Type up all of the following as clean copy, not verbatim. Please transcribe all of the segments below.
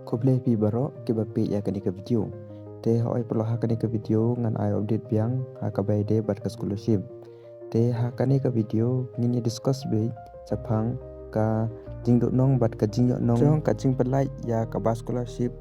Ko boleh pi baro ke bapi ya kani ke video. Te hoi perlu ha kani ke video ngan ai update biang ha ka bai de bat ka scholarship. Te ha kani ke video ngin discuss be japang ka jingdok nong bat ka jingyok nong jong ka jing pelai ya ka ba scholarship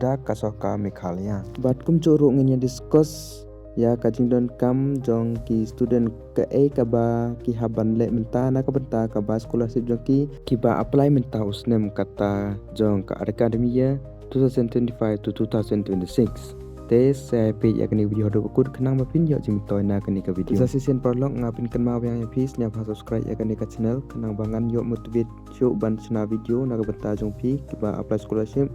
da ka soka Meghalaya. Bat kum choro ngin discuss ya ka jingdon kam jong ki student ka ka ba ki haban le menta na ka benta ka ba scholarship jong ki ba apply menta usnem kata jong ka academy year 2025 to 2026. Te saya pe ya kani video do kut khnang ma pin yo jing toy na kani ka video. Sa session prolog ngapin kan ma yang please nya pa subscribe ya kani ka channel khnang bangan yo motivate show ban chana video na ka benta jong pi ki ba apply scholarship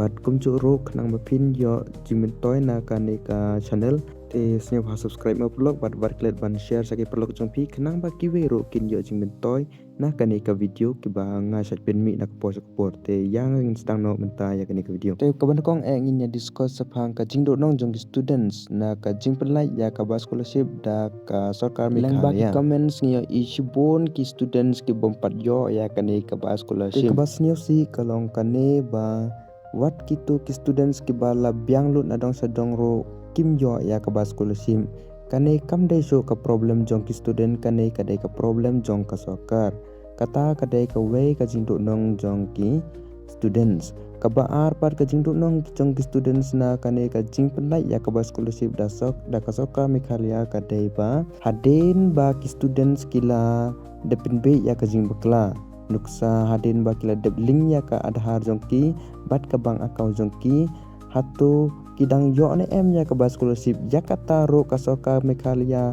bat kum choro khnang ma pin yo jing toy na kani ka channel. Te senyap ha subscribe ma vlog bat klik ban share sake vlog jong pi khnang ba ki we ro kin yo jing mentoy na kani ka video ki ba nga sat pen mi na ka post te yang ngin stang no menta ya kani ka video te ka ban kong ngin ya discuss sa phang ka jing do nong jong students na ka jing pelai ya ka ba scholarship da ka sarkar Meghalaya. Comments ngi i shibon ki students ki bompat yo ya kani ka ba scholarship te ka ba senyap si kalong kane ba wat kitu ki students ki ba la biang lut na dong sa dong ro kim yo ya ka ba scholarship kane kam dai so ka problem jong ki student kane ka dai ka problem jong ka sokar kata ka dai ka we ka jing do nong jong ki students ka ba ar par ka jing do nong jong ki students na kane ka jing penai ya ka ba scholarship da ka sokar Meghalaya ka dai ba haden ba ki students kila depin be ya ka jing bakla nuksa haden ba kila debling ya ka adhar jong ki bat ka bang account jong ki hatu kidang yo ne em ya ka ba scholarship Jakarta ro ka soka Meghalaya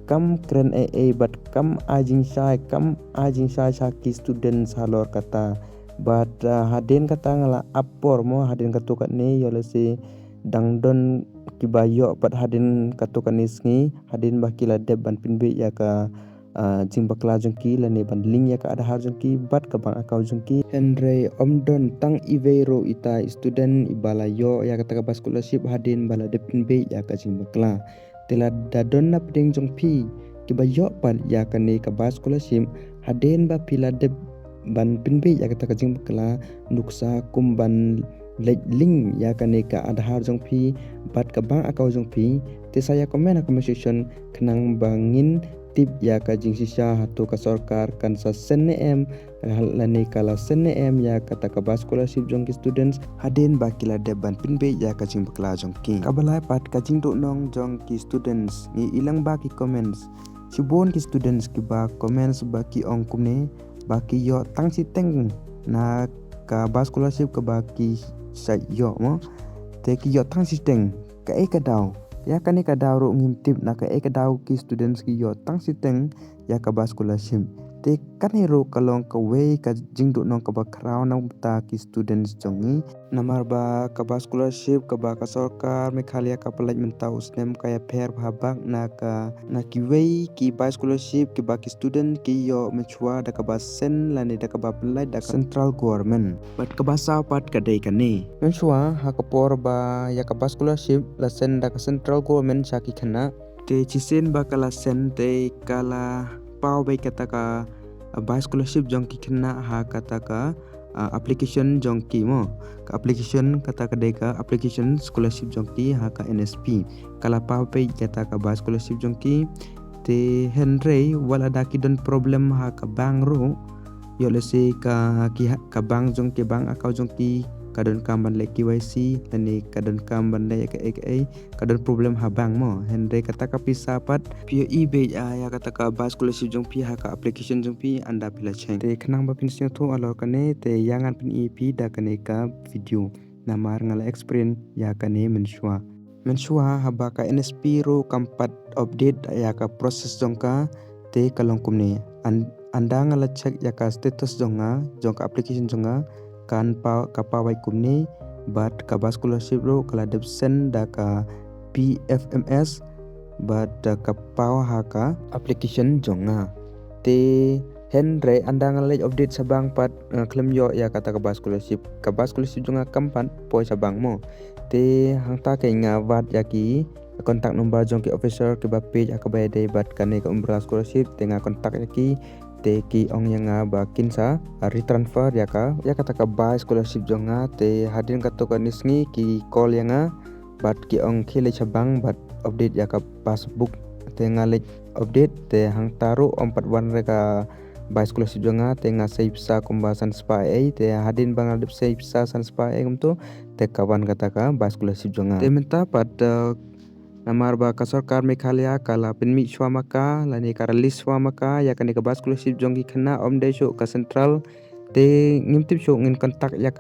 kam kren bat kam ajing sai ki students halor kata bat haden kata ngala apor mo haden katukat ne yo lesi dangdon ki ba yo bat haden katukat ni sngi haden ba kila deb ban pinbe ya ka jing bakla jongki lane ban link ya ka ada har jongki bat ka bang account jongki Henry omdon tang ivero ita student ibala yo ya ka ba scholarship hadin bala depin be ya ka jing bakla tela dadon na pedeng jongpi ki ba yo pan ya ka ne ka ba scholarship hadin ba pila deb ban pinbe ya ka jing bakla nuksa kumban link ya ka ne ka ada har jongpi bat ka bang account jongpi te saya komen comment section kenang bangin tip ya ka jing sisa hatu ka sarkar kan sa SNM lani kala SNM ya kata ka ba scholarship jong ki students haden ba kila deban pinbe ya ka jing bakla jong ki kabalai pat ka jing do nong jong ki students ni ilang ba ki comments sibon ki students ki ba comments ba ki ong kumne ba ki yo tang si teng na ka ba scholarship ka ba ki sa yo mo te ki yo tang si teng ka ka daw ya kani ka daw ro ngimtip na ka daw ki students ki yo tang siteng ya ka ba scholarship te kani ro kalong ka we ka jingdo nong ka ba crown na ta ki students jongi namar ba ka ba scholarship ka ba ka sarkar Meghalaya ka pelaj menta usnem kaya pher bhabak na ki we ki ba scholarship ki ba ki student ki yo mechua da ka ba sen lani da ka ba pelaj da central government bat ka ba sa pat ka dei kani mechua ha ka por ba ya ka ba scholarship la sen da ka central government sa ki khana te chisen ba kala sen te kala pau bai kata ka ba scholarship jong ki khana ha kata ka application jong ki mo ka application kata ka deka application scholarship jong ki ha ka NSP kala pau bai kata ka ba scholarship jong ki te Henry wala da ki don problem ha ka bang ro yo lese ka bang jong ki bang account jong ki kadon kamban le KYC tani kadon kamban le aka kadon problem habang mo Henry kata ka pisa pat pio ibe ya kata ka ba scholarship jong pi ha ka application jong pi anda pila cheng te khnang ba pin sing tho alor kane te yangan pin ep da kane ka video namar ngala experience ya kane mensua haba ka NSP ro kampat update ya ka proses jong ka te kalong kumne anda ngala check ya ka status jong ka application jong kan ka pawai kumni bat ka ba scholarship ro kala depsen da ka PFMS bat da ka pawa ha ka application jonga te Henry anda ngalai update sabang pat claim yo ya kata ka ba scholarship jonga kampan poi sabang mo te hangta ka nga wat ya ki kontak nomor jong ki officer ke ba page akabai dei bat kane ka umbra scholarship tenga kontak ya ki te ki ong yang ba kinsa retransfer ya kata ka ba scholarship jonga te hadin kato ka nisngi ki call yang bat ki ong khile chabang bat update ya ka passbook te ngalik update te hang taru 4 reka ba scholarship jonga te nga sei psa kumbasan spa te hadin bang adip sei psa san spa kumtu te kawan kata ka ba scholarship jonga te minta pat namar ba ka sarkar Meghalaya kala pinmi swamaka lani kara list swamaka ya kani ka ba scholarship jongi khana omde sho ka central te ngimtip sho ngin kontak ya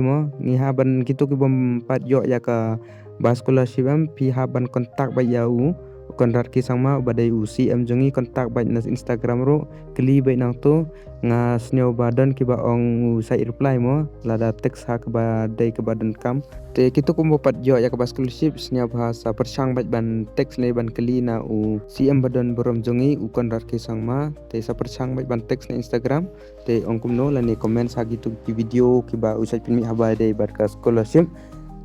mo ni haban gitu ki bom pat yo ya ka ba scholarship am pi haban kontak ba yau konrat ki sangma badai usi am jongi kontak ba nas Instagram ro kli ba nang to nga snyo badan ki ba ong sai reply mo lada text ha ka ba dai ka badan kam te kitu kumbo pat yo ya ka ba scholarship snya bahasa persang ban text le ban kli na u CM badan borom jongi u konrat ki sangma te sa persang ban text na Instagram te ong kumno lani comment sa gitu ki video ki ba usai pinmi haba dai bar ka scholarship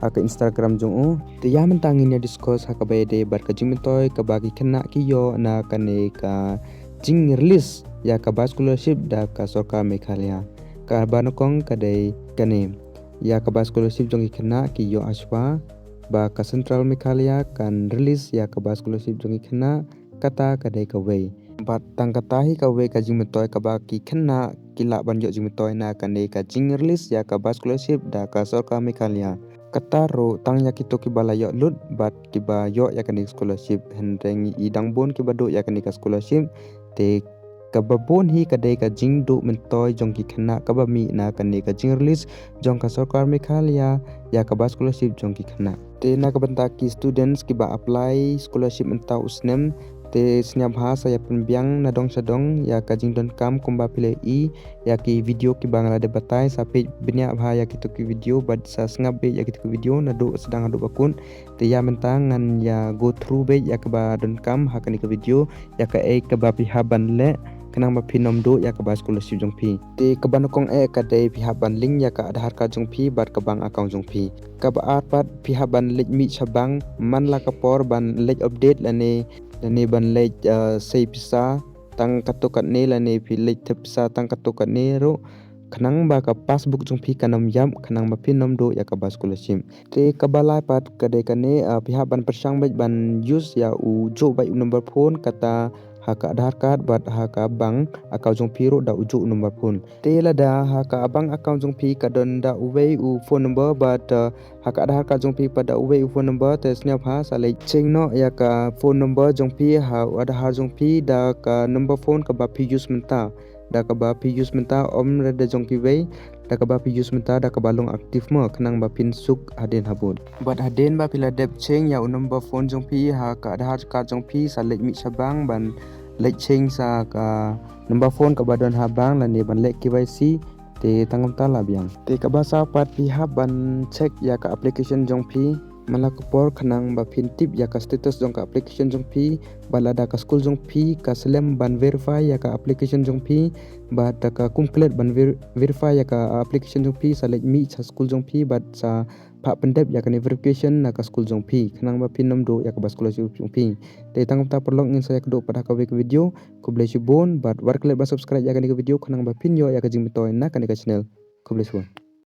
haka Instagram jong te ya mentangin ya discuss haka bayade bar ka jingmentoy ka bagi kena ki yo na kane ka jing release ya ka ba scholarship da ka sarkar Meghalaya ka banokong kadai kane ya ka ba scholarship jong kena ki yo aswa ba ka central Meghalaya kan release ya ka ba scholarship jong kena kata kadai ka way bat tang katahi ka way ka jingmentoy ka ba ki kena kila ban yo jingmentoy na kane ka jing release ya ka ba scholarship da ka sarkar Meghalaya kata ro tangnya kito ki bala yo lut bat ki ba yo ya kani scholarship hendeng idang bon ki bado ya kani ka scholarship te ka babon hi kadai ka jing do mentoy jong ki khana ka ba mi na kani ka jing release jong ka sarkar Meghalaya ya ka ba scholarship jong ki khana te na ka banta ki students ki ba apply scholarship menta usnem te snya bahasa ya penbiang na dong sadong ya ka jing don kam kumba pile I ya ki video ki bangla de batai sape benya bha ya ki to ki video bad sa ngap be ya ki to video na do sedang adu bakun te ya mentang ngan ya go through be ya ka ba don kam ha ka ni ka video ya ka ka ba pi haban le kenang ba pinom do ya ka ba scholarship jong pi te ka ban kong ka dei pi haban link ya ka adhar card jong pi bar ka bang account jong pi ka ba arpat pi haban lek mi chabang man la ka por ban lek update lane ban lek sei pisa tang katokat ne lane pi lek tepsa tang katokat ne ro khanang ba ka passbook jong pi kanam yam khanang ba pinom do ya ka ba scholarship te ka balai pat ka de ka ne pi haban persang ban use ya u jo ba number phone kata haka adhar card bat haka bang account jong pi ro da uju number phone te la da haka abang account jong pi ka don da uwei u phone number bat haka adhar card jong pi pada uwei u phone number te snya bha sa le ching no ya ka phone number jong pi ha adhar jong pi da ka number phone ka ba pi use menta da ka ba pi use menta om reda jong ki wei da ka ba pi use menta da ka balong aktif mo khanang ba pin suk haden habun bat haden ba pila dep cheng ya number phone jong pi ha ka adhar card jong pi sa lek mi sabang ban lek cheng sa ka number phone ka badon habang lan ban lek KYC te tangam ta labiang te ka basa pat pi ban check ya ka application jong pi malakupor khanang ba pin tip ya ka status jong ka application jong pi balada ka school jong pi ka selem ban verify ya ka application jong pi ba ta ka complete ban verify ya ka application jong pi sa lek mi sa school jong pi bat sa pha pendep ya ka verification na ka school jong pi khanang ba pin nom do ya ka ba school jong pi te tangam ta perlong ngin saya kedo pada ka video ko bless you bon bat war klik ba subscribe ya ka video khanang ba pin yo ya ka jing metoy na ka channel ko bless you.